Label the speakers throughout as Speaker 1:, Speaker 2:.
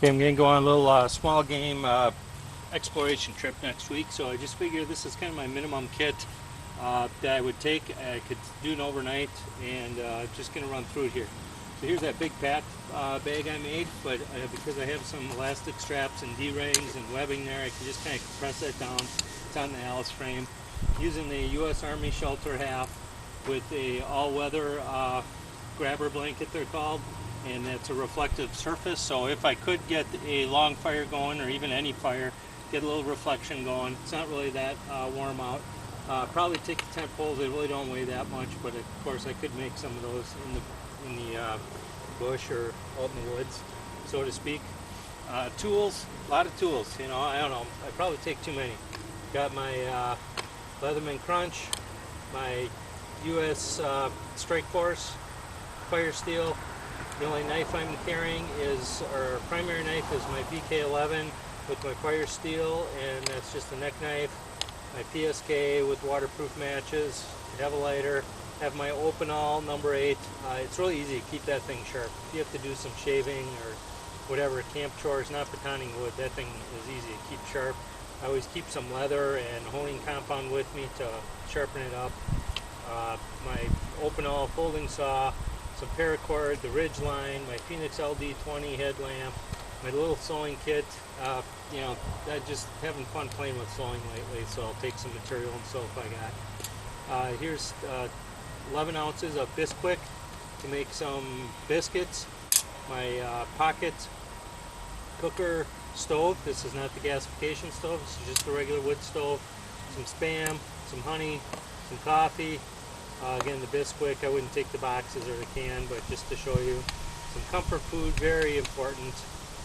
Speaker 1: Okay, I'm going to go on a little small game exploration trip next week, so I just figured this is kind of my minimum kit that I would take. I could do an overnight, and just going to run through it here. So here's that big pack bag I made, but because I have some elastic straps and D-rings and webbing there, I can just kind of compress that down. It's on the Alice frame. Using the U.S. Army shelter half with a all-weather grabber blanket, they're called, and it's a reflective surface, so if I could get a long fire going, or even any fire, get a little reflection going. It's not really that warm out. Probably take the tent poles. They really don't weigh that much, but of course I could make some of those in the bush or out in the woods, so to speak. Tools, a lot of tools. You know, I don't know. I probably take too many. Got my Leatherman Crunch, my U.S. Strike Force, fire steel. The only knife I'm carrying is, or primary knife is my VK11 with my fire steel, and that's just a neck knife. My PSK with waterproof matches. I have a lighter. Have my Opinol number 8. It's really easy to keep that thing sharp. If you have to do some shaving or whatever, camp chores, not batoning wood, that thing is easy to keep sharp. I always keep some leather and honing compound with me to sharpen it up. My Opinol folding saw, some paracord, the Ridgeline, my Phoenix LD20 headlamp, my little sewing kit. You know, I just having fun playing with sewing lately, so I'll take some material and sew if I got. Here's 11 ounces of Bisquick to make some biscuits. My pocket cooker stove. This is not the gasification stove. This is just a regular wood stove. Some Spam, some honey, some coffee. Again, the Bisquick, I wouldn't take the boxes or the can, but just to show you. Some comfort food, very important.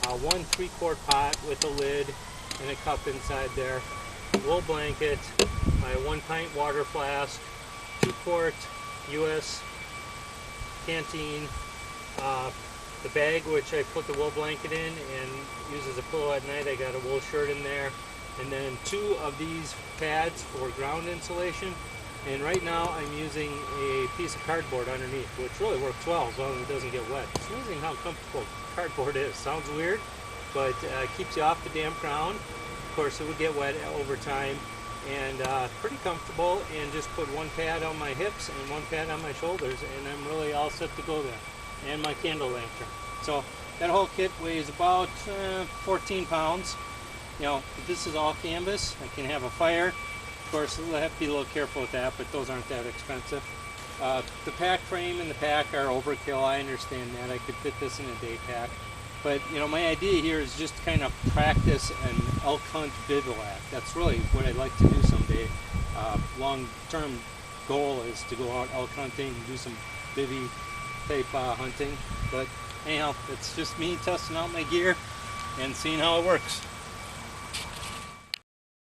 Speaker 1: 1 3-quart pot with a lid and a cup inside there. Wool blanket, my 1-pint water flask, 2-quart U.S. canteen, the bag which I put the wool blanket in and use as a pillow at night. I got a wool shirt in there, and then 2 of these pads for ground insulation. And right now I'm using a piece of cardboard underneath, which really works well as long as it doesn't get wet. It's amazing how comfortable cardboard is. Sounds weird, but keeps you off the damp ground. Of course, it would get wet over time, and pretty comfortable. And just put 1 pad on my hips and 1 pad on my shoulders, and I'm really all set to go there. And my candle lantern. So that whole kit weighs about 14 pounds. You know, if this is all canvas, I can have a fire. Of course, I'll have to be a little careful with that, but those aren't that expensive. The pack frame and the pack are overkill. I understand that. I could fit this in a day pack. But, you know, my idea here is just to kind of practice an elk hunt bivouac. That's really what I'd like to do someday. Long-term goal is to go out elk hunting and do some bivvy type hunting. But anyhow, it's just me testing out my gear and seeing how it works.